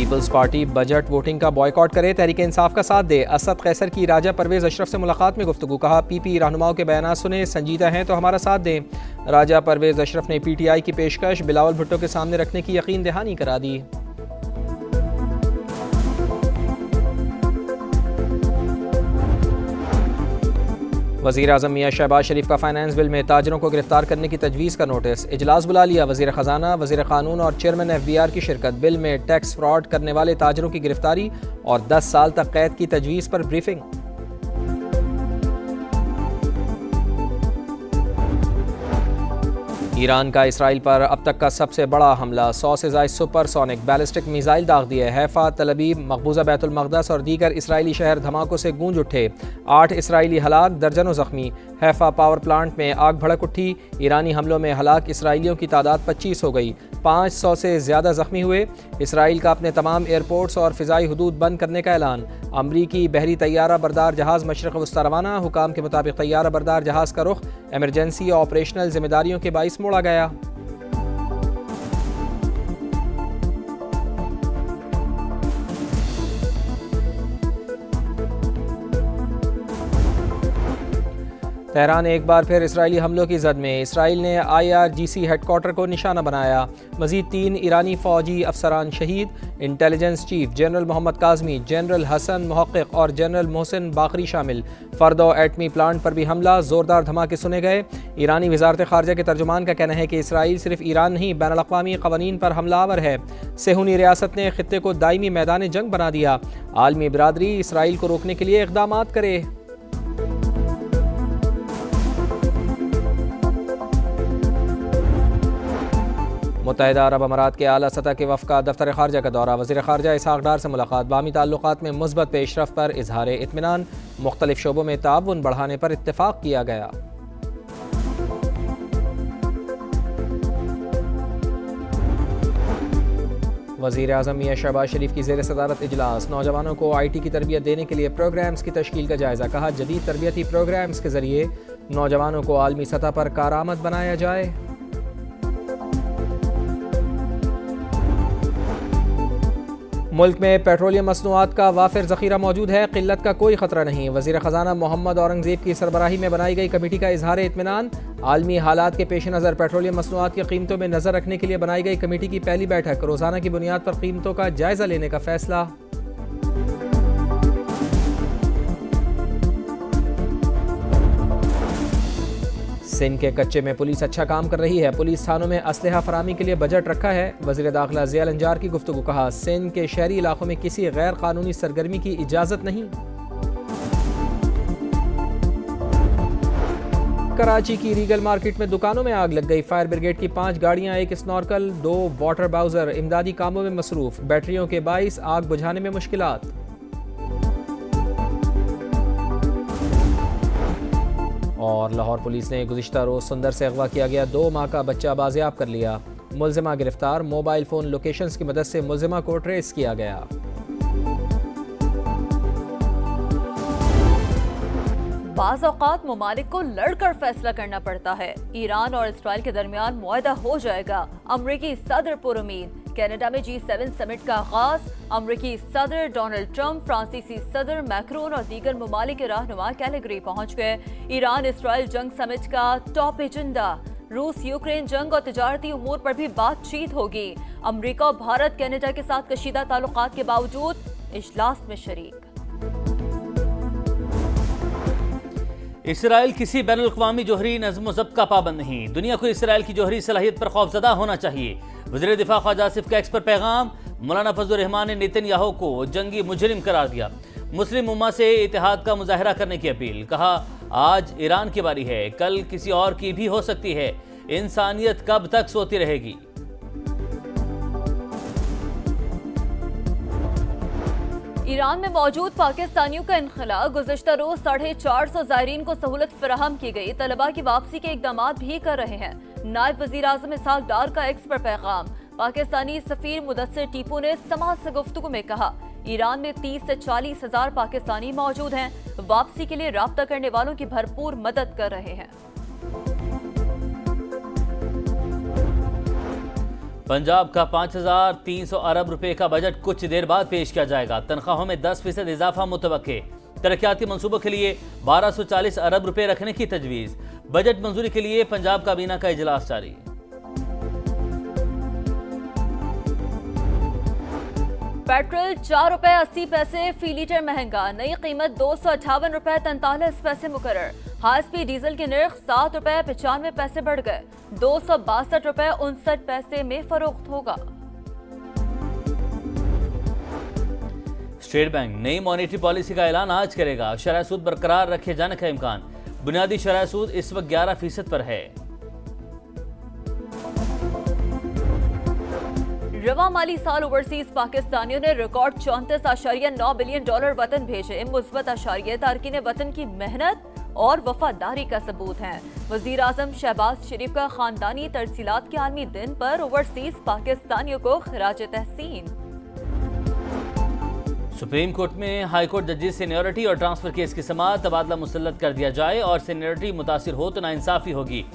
Peoples party budget voting का boycott करे, तहरीक इंसाफ का साथ दे। असद कैसर की राजा परवेज अशरफ से मुलाकात में गुफ्तगू, कहा पीपी रहनुमाओं के बयान सुने, संजीदा हैं तो हमारा साथ दें। राजा परवेज अशरफ ने पीटीआई की पेशकश बिलावल भुट्टो के सामने रखने की यकीन दहानी करा दी। वज़ीर आज़म मियां शहबाज शरीफ का फाइनेंस बिल में ताजरों को गिरफ्तार करने की तजवीज़ का नोटिस, इजलास बुला लिया। वज़ीर ख़जाना, वज़ीर क़ानून और चेयरमैन FBR की शिरकत। बिल में टैक्स फ्रॉड करने वाले ताजरों की गिरफ्तारी और 10 साल तक कैद की तजवीज़ पर ब्रीफिंग। ईरान का इसराइल पर अब तक का सबसे बड़ा हमला, 100 से ज़ायद सुपरसोनिक बैलिस्टिक मिसाइल दाग दिए। हैफा, तल अबीब, मकबूजा बैतुल मक़दस और दीगर इसराइली शहर धमाकों से गूंज उठे। 8 इसराइली हलाक, दर्जनों ज़ख्मी। हैफा पावर प्लांट में आग भड़क उठी। ईरानी हमलों में हलाक इसराइलियों की तादाद 25 हो गई, 500 से ज़्यादा ज़ख्मी हुए। इसराइल का अपने तमाम एयरपोर्ट्स और फ़िज़ाई हदूद बंद करने का ऐलान। अमरीकी बहरी तैयारा बरदार जहाज़ मशरक़ वस्ता रवाना, हुकाम के मुताबिक तैयारा बरदार जहाज़ का रुख एमरजेंसी और ऑपरेशनल जिम्मेदारियों के बाइस मोड़ा गया। तेहरान एक बार फिर इसराइली हमलों की जद में, इसराइल ने IRGC हेडक्वार्टर को निशाना बनाया। मज़ीद 3 ईरानी फ़ौजी अफसरान शहीद। Intelligence chief general Mohammad Kazemi, general Hassan Mohaqeq और जनरल मोहसिन बाकरी शामिल। फ़र्दो एटमी प्लांट पर भी हमला, ज़ोरदार धमाके सुने गए। ईरानी वज़ारत ख़ारजा के तर्जुमान का कहना है कि इसराइल सिर्फ ईरान नहीं, बैनुल-अक़वामी क़वानीन पर हमलावर है। सेहूनी रियासत ने ख़ित्ते को दायमी मैदान जंग बना दिया। आलमी बिरादरी इसराइल को रोकने के लिए इक़दामात करे। मुत्तहिदा अरब अमारात के आला सतह के वफ़द का दफ्तर ख़ारजा का दौरा, वज़ीर ख़ारजा इसहाक़ डार से मुलाकात। बामी ताल्लुक़ात में मुस्बत पेशरफ़ पर इज़हार इत्मीनान, मुख्तलिफ़ शोबों में ताउन बढ़ाने पर इत्तेफ़ाक़ किया गया। वज़ीर आज़म मियां शहबाज शरीफ की ज़ेर सदारत इजलास, नौजवानों को IT की तरबियत देने के लिए प्रोग्राम्स की तश्कील का जायज़ा, कहा जदीद तरबियती प्रोग्राम्स के ज़रिए नौजवानों को आलमी सतह पर कारआमद बनाया जाए। मुल्क में पेट्रोलियम मसनूआत का वाफिर ज़ख़ीरा मौजूद है, क़िल्लत का कोई ख़तरा नहीं। वज़ीर ख़जाना मोहम्मद औरंगज़ेब की सरबराही में बनाई गई कमेटी का इज़हार इत्मीनान। आलमी हालात के पेश नज़र पेट्रोलियम मसनूआत की कीमतों में नज़र रखने के लिए बनाई गई कमेटी की पहली बैठक, रोज़ाना की बुनियाद पर कीमतों का जायज़ा लेने का फ़ैसला। सिंध के कच्चे में पुलिस अच्छा काम कर रही है, पुलिस थानों में असलहा फरामी के लिए बजट रखा है। वज़ीर दाखिला ज़िया अंजार की गुफ्तगू, कहा सिंध के शहरी इलाकों में किसी गैर कानूनी सरगर्मी की इजाज़त नहीं। कराची की रीगल मार्केट में दुकानों में आग लग गई, फायर ब्रिगेड की 5 गाड़ियां, 1 स्नॉर्कल, 2 वाटर बाउजर इमदादी कामों में मसरूफ। बैटरियों के बाइस आग बुझाने में मुश्किलात। और लाहौर पुलिस ने गुज़िश्ता रोज़ सुंदर से अगवा किया गया 2 माह का बच्चा बाजियाब कर लिया। मुल्ज़िमा गिरफ्तार, मोबाइल फ़ोन लोकेशंस की मदद से मुल्ज़िमा को ट्रेस किया गया। बाज़ औक़ात ममालिक को लड़कर फैसला करना पड़ता है। ईरान और इसराइल के दरमियान मुआहदा हो जाएगा, अमरीकी सदर पुरुमीद। कनाडा में G7 समिट का आगाज, अमरीकी सदर डोनाल्ड ट्रंप, फ्रांसीसी सदर मैक्रोन और दीगर ममालिक के रहनुमा कैलिगरी पहुंच गए। ईरान इसराइल जंग समिट का टॉप एजेंडा, रूस यूक्रेन जंग और तिजारती उमूर पर भी बातचीत होगी। अमरीका और भारत कनाडा के साथ कशीदा ताल्लुकात के बावजूद इजलास में शरीक। इसराइल किसी बैनुल-अक़वामी जोहरी नज़्म ज़ब्त का पाबंद नहीं, दुनिया को इसराइल की जोहरी सलाहियत पर खौफज़दा होना चाहिए। वज़ीर दिफा ख्वाजा आसिफ का एक्स पर पैगाम, मौलाना फजलुर रहमान ने नेतन्याहू को जंगी मुजरिम करार दिया। मुस्लिम उम्मा से इत्तेहाद का मुजाहरा करने की अपील, कहा आज ईरान की बारी है, कल किसी और की भी हो सकती है, इंसानियत कब तक सोती रहेगी। ईरान में मौजूद पाकिस्तानियों का इनखला, गुज़श्ता रोज 450 ज़ायरीन को सहूलत फराहम की गई। तलबा की वापसी के इक़दाम भी कर रहे हैं। नायब वज़ीर आज़म इसहाक़ डार का एक्स पर पैगाम, पाकिस्तानी सफ़ीर मुदस्सिर टीपू ने समाज से गुफ्तगू में कहा ईरान में 30 से 40 हज़ार पाकिस्तानी मौजूद हैं, वापसी के लिए राब्ता करने वालों की भरपूर मदद कर रहे हैं। पंजाब का 5,300 अरब रुपए का बजट कुछ देर बाद पेश किया जाएगा। तनख्वाहों में 10% इजाफा मुतवक्के। तरक्याती मंसूबों के लिए 1240 अरब रुपए रखने की तजवीज़। बजट मंजूरी के लिए पंजाब काबीना का इजलास जारी। पेट्रोल 4 रुपए 80 पैसे फी लीटर महंगा, नई कीमत 258 रुपए 43 पैसे मुकर्रर। हाई स्पीड डीजल के नर्ख 7 रुपए 95 पैसे बढ़ गए, 262 रुपए 59 पैसे में फरोख्त होगा। स्टेट बैंक नई मॉनेटरी पॉलिसी का ऐलान आज करेगा। शरह सूद बरकरार रखे जाने का इम्कान। बुनियादी शरह सूद इस वक्त 11% पर है। रवा माली साल ओवरसीज पाकिस्तानियों ने रिकॉर्ड 34.9 बिलियन डॉलर वतन भेजे। मुस्बत अशारिये तारकीन वतन की मेहनत और वफादारी का सबूत है। वजीर आजम शहबाज शरीफ का खानदानी तरसीलात के आलमी दिन पर ओवरसीज पाकिस्तानियों को खिराज तहसीन। सुप्रीम कोर्ट में हाई कोर्ट जजेस सीनियरिटी और ट्रांसफर केस की समाअत तबादला मुसल्लत कर दिया जाए और सीनियरिटी मुतासिर हो तो नाइंसाफी होगी।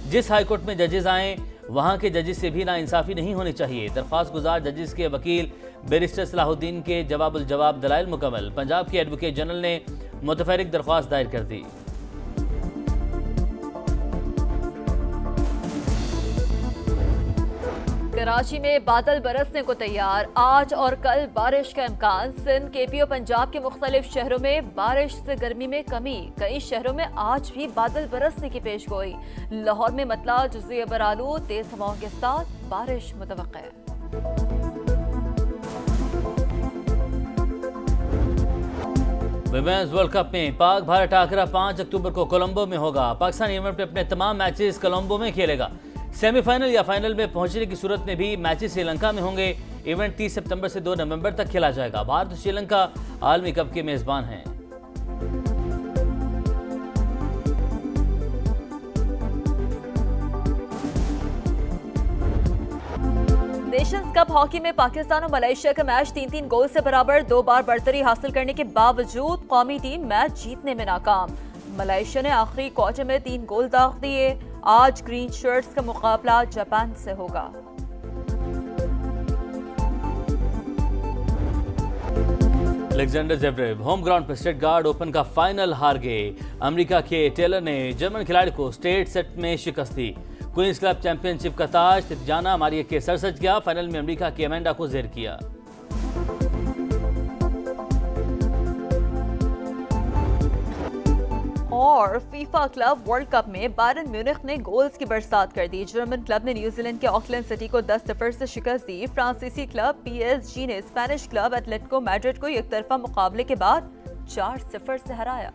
जिस हाई कोर्ट में जजेस आए वहां के जजेस से भी नाइंसाफी नहीं होनी चाहिए। दरख्वास्त गुजार जजेस के वकील बैरिस्टर सलाहुद्दीन के जवाबुल जवाब दलाइल मुकम्मल। पंजाब के एडवोकेट जनरल ने मुतफरिक दरख्वास्त दायर कर दी। कराची में बादल बरसने को तैयार, आज और कल बारिश का इम्कान। सिंध, केपी और पंजाब के मुख्तलिफ शहरों में बारिश से गर्मी में कमी। कई शहरों में आज भी बादल बरसने की पेशगोई। लाहौर में मतला जुज़वी बरालू, तेज हवाओं के साथ बारिश मुतवक्के। विमेंस वर्ल्ड कप में पाक भारत टाकरा 5 अक्टूबर को कोलंबो में होगा। पाकिस्तान इवेंट में अपने तमाम मैचेस कोलंबो में खेलेगा। सेमीफाइनल या फाइनल में पहुंचने की सूरत में भी मैचेस श्रीलंका में होंगे। इवेंट 30 सितंबर से 2 नवंबर तक खेला जाएगा। भारत और श्रीलंका आलमी कप के मेजबान हैं। नेशंस कप हॉकी में पाकिस्तान और मलेशिया का मैच 3-3 गोल से बराबर। 2 बार बढ़तरी हासिल करने के बावजूद कौमी टीम मैच जीतने में नाकाम। मलेशिया ने आखिरी क्वार्टर में 3 गोल दाग दिए। आज ग्रीन शर्ट्स का मुकाबला जापान से होगा। अलेक्जेंडर ज़वेरेव होम ग्राउंड पर स्टटगार्ट ओपन का फाइनल हार गए। अमेरिका के टेलर ने जर्मन खिलाड़ी को स्ट्रेट सेट में शिकस्त दी। क्वींस क्लब चैंपियनशिप का ताज तिजाना मारिया के सर सज गया। फाइनल में अमेरिका की अमेंडा को ज़ेर किया। और फीफा क्लब वर्ल्ड कप में बायरन म्यूनिख ने गोल्स की बरसात कर दी। जर्मन क्लब ने न्यूजीलैंड के ऑकलैंड सिटी को 10-0 से शिकस्त दी। फ्रांसीसी क्लब PSG ने स्पेनिश क्लब एटलेटिको मैड्रिड को एक तरफा मुकाबले के बाद 4-0 से हराया।